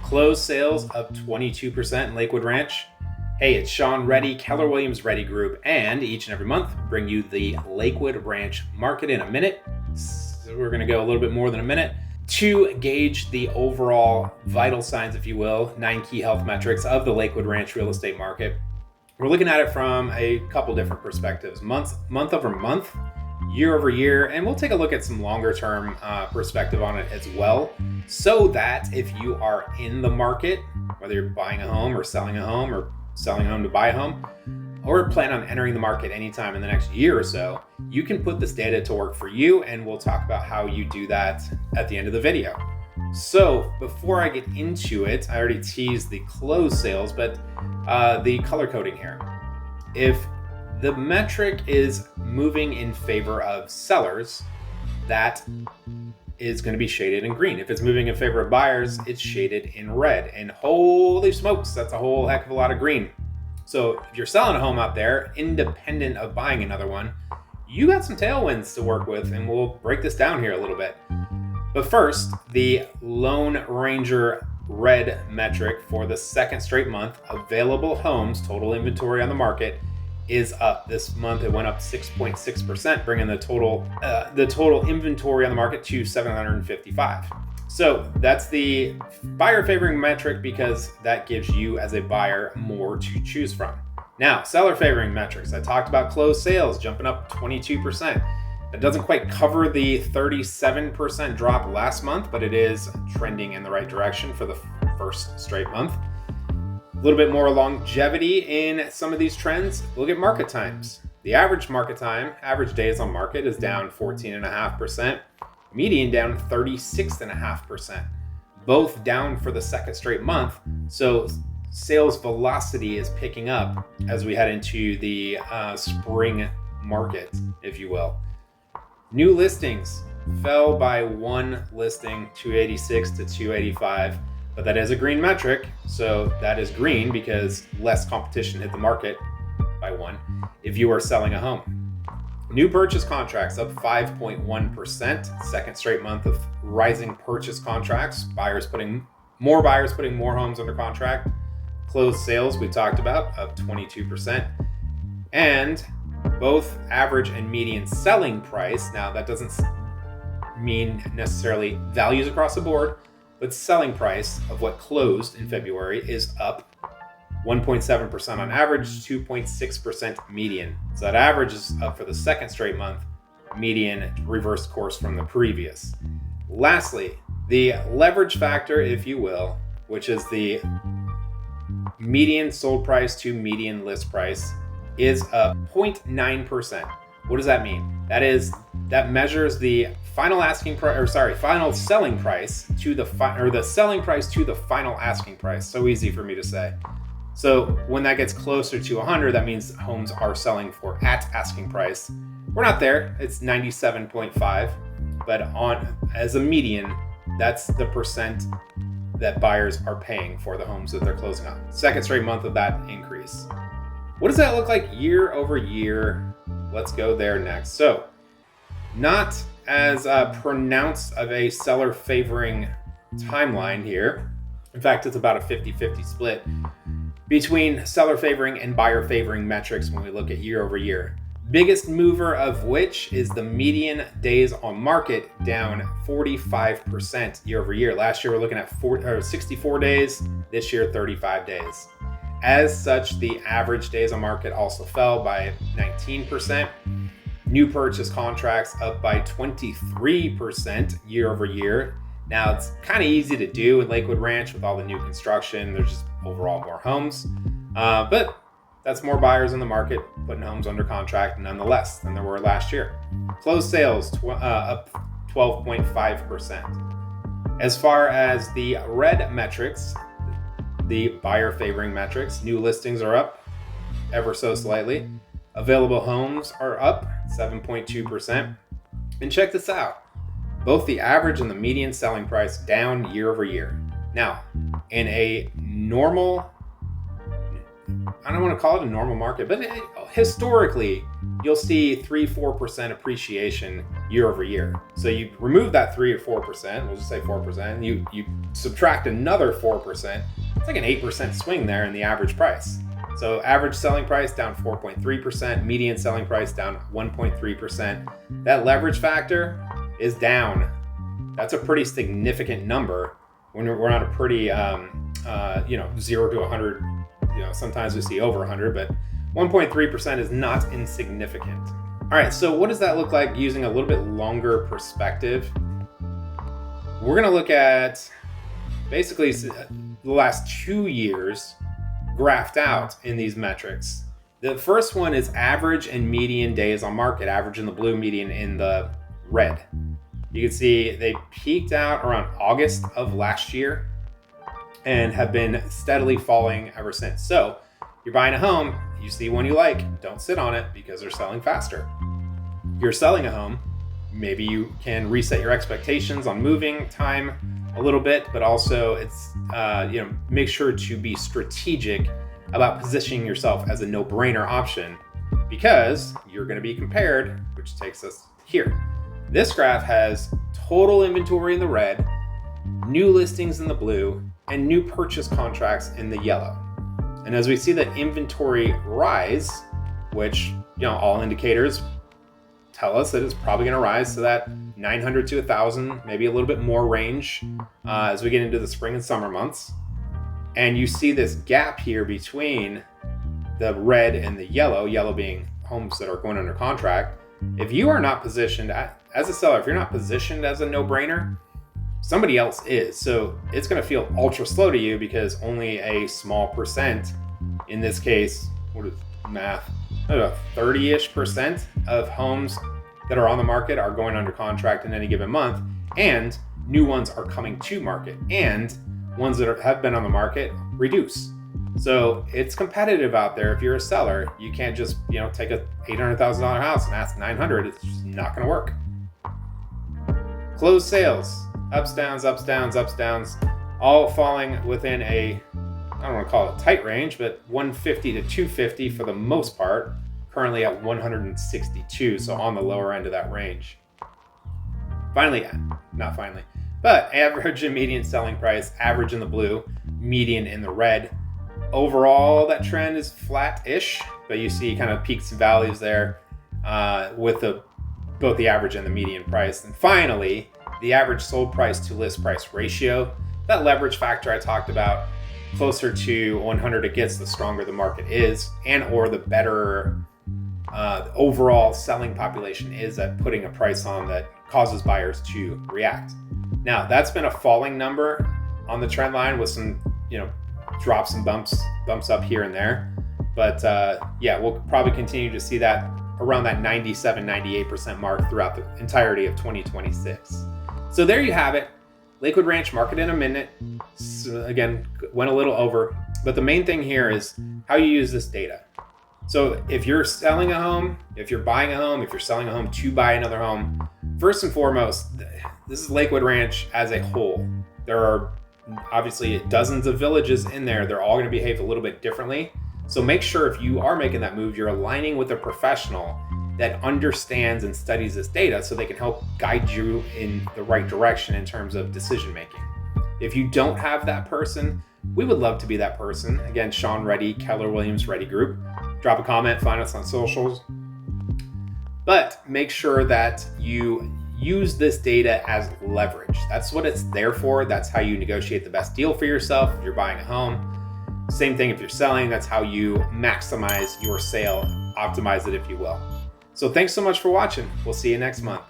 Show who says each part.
Speaker 1: Closed sales up 22% in Lakewood Ranch. Hey, it's Sean Ready, Keller Williams Ready Group, and each and every month bring you the Lakewood Ranch market in a minute. So we're going to go a little bit more than a minute to gauge the overall vital signs, if you will, 9 key health metrics of the Lakewood Ranch real estate market. We're looking at it from a couple different perspectives, month over month, year over year, and we'll take a look at some longer term perspective on it as well, so that if you are in the market, whether you're buying a home or selling a home to buy a home, or plan on entering the market anytime in the next year or so, you can put this data to work for you, and we'll talk about how you do that at the end of the video. So before I get into it, I already teased the closed sales, but the color coding here. If the metric is moving in favor of sellers, that is going to be shaded in green. If it's moving in favor of buyers, it's shaded in red. And holy smokes, that's a whole heck of a lot of green. So if you're selling a home out there, independent of buying another one, you got some tailwinds to work with, and we'll break this down here a little bit. But first, the Lone Ranger red metric for the second straight month, available homes, total inventory on the market, is up. This month it went up 6.6%, bringing the total inventory on the market to 755. So that's the buyer favoring metric, because that gives you as a buyer more to choose from. Now, seller favoring metrics. I talked about closed sales jumping up 22%. That doesn't quite cover the 37% drop last month, but it is trending in the right direction for the first straight month. A little bit more longevity in some of these trends. Look at market times. The average market time, average days on market, is down 14.5%. Median down 36.5%. Both down for the second straight month. So sales velocity is picking up as we head into the spring market, if you will. New listings fell by one listing, 286 to 285. But that is a green metric, so that is green because less competition hit the market by one if you are selling a home. New purchase contracts up 5.1%, second straight month of rising purchase contracts, buyers putting more homes under contract. Closed sales, we talked about, up 22%. And both average and median selling price, now that doesn't mean necessarily values across the board, but selling price of what closed in February is up 1.7% on average, 2.6% median. So that average is up for the second straight month, median reversed course from the previous. Lastly, the leverage factor, if you will, which is the median sold price to median list price, is up 0.9%. What does that mean? That measures the final selling price to the selling price to the final asking price. So easy for me to say. So when that gets closer to 100, that means homes are selling for at asking price. We're not there. It's 97.5, but as a median, that's the percent that buyers are paying for the homes that they're closing on. Second straight month of that increase. What does that look like year over year? Let's go there next. So, not as pronounced of a seller favoring timeline here. In fact, it's about a 50-50 split between seller favoring and buyer favoring metrics when we look at year over year. Biggest mover of which is the median days on market, down 45% year over year. Last year we're looking at 64 days, this year 35 days. As such, the average days on market also fell by 19%. New purchase contracts up by 23% year over year. Now, it's kind of easy to do in Lakewood Ranch with all the new construction. There's just overall more homes. But that's more buyers in the market putting homes under contract nonetheless than there were last year. Closed sales up 12.5%. As far as the red metrics, the buyer favoring metrics, new listings are up ever so slightly. Available homes are up 7.2%. And check this out. Both the average and the median selling price down year over year. Now, in a normal I don't want to call it a normal market, but historically, you'll see 3-4% appreciation year over year. So you remove that 3 or 4%, we'll just say 4%, you subtract another 4%, it's like an 8% swing there in the average price. So average selling price down 4.3%, median selling price down 1.3%. That leverage factor is down. That's a pretty significant number when we're on a pretty, 0 to 100. Sometimes we see over 100, but 1.3% is not insignificant. All right, so what does that look like using a little bit longer perspective? We're going to look at basically the last 2 years graphed out in these metrics. The first one is average and median days on market, average in the blue, median in the red. You can see they peaked out around August of last year and have been steadily falling ever since. So you're buying a home, you see one you like, don't sit on it because they're selling faster. You're selling a home, maybe you can reset your expectations on moving time a little bit, but also it's, make sure to be strategic about positioning yourself as a no-brainer option because you're going to be compared, which takes us here. This graph has total inventory in the red, new listings in the blue, and new purchase contracts in the yellow. And as we see the inventory rise, which all indicators tell us that it's probably going to rise to that 900 to 1,000, maybe a little bit more range as we get into the spring and summer months. And you see this gap here between the red and the yellow being homes that are going under contract. If you are not positioned as a seller, if you're not positioned as a no-brainer, somebody else is. So it's going to feel ultra slow to you because only a small percent, in this case, what is math? 30-ish% of homes that are on the market are going under contract in any given month, and new ones are coming to market, and ones that have been on the market reduce. So it's competitive out there. If you're a seller, you can't just take a $800,000 house and ask 900. It's just not going to work. Closed sales, ups, downs, ups, downs, ups, downs, all falling within a, I don't want to call it tight range, but 150 to 250 for the most part. Currently at 162, so on the lower end of that range. But average and median selling price, average in the blue, median in the red. Overall, that trend is flat-ish, but you see kind of peaks and valleys there with both the average and the median price. And finally, the average sold price to list price ratio, that leverage factor I talked about, closer to 100 it gets, the stronger the market is, and or the better overall selling population is at putting a price on that causes buyers to react. Now, that's been a falling number on the trend line with some, drops and bumps up here and there. But we'll probably continue to see that around that 97-98% mark throughout the entirety of 2026. So there you have it. Lakewood Ranch market in a minute. So again, went a little over, but the main thing here is how you use this data. So if you're selling a home, if you're buying a home, if you're selling a home to buy another home, first and foremost, this is Lakewood Ranch as a whole. There are obviously dozens of villages in there. They're all going to behave a little bit differently. So make sure if you are making that move, you're aligning with a professional that understands and studies this data so they can help guide you in the right direction in terms of decision making. If you don't have that person, we would love to be that person. Again, Sean Ready, Keller Williams Ready Group. Drop a comment, find us on socials. But make sure that you use this data as leverage. That's what it's there for. That's how you negotiate the best deal for yourself if you're buying a home. Same thing if you're selling. That's how you maximize your sale, optimize it if you will. So thanks so much for watching. We'll see you next month.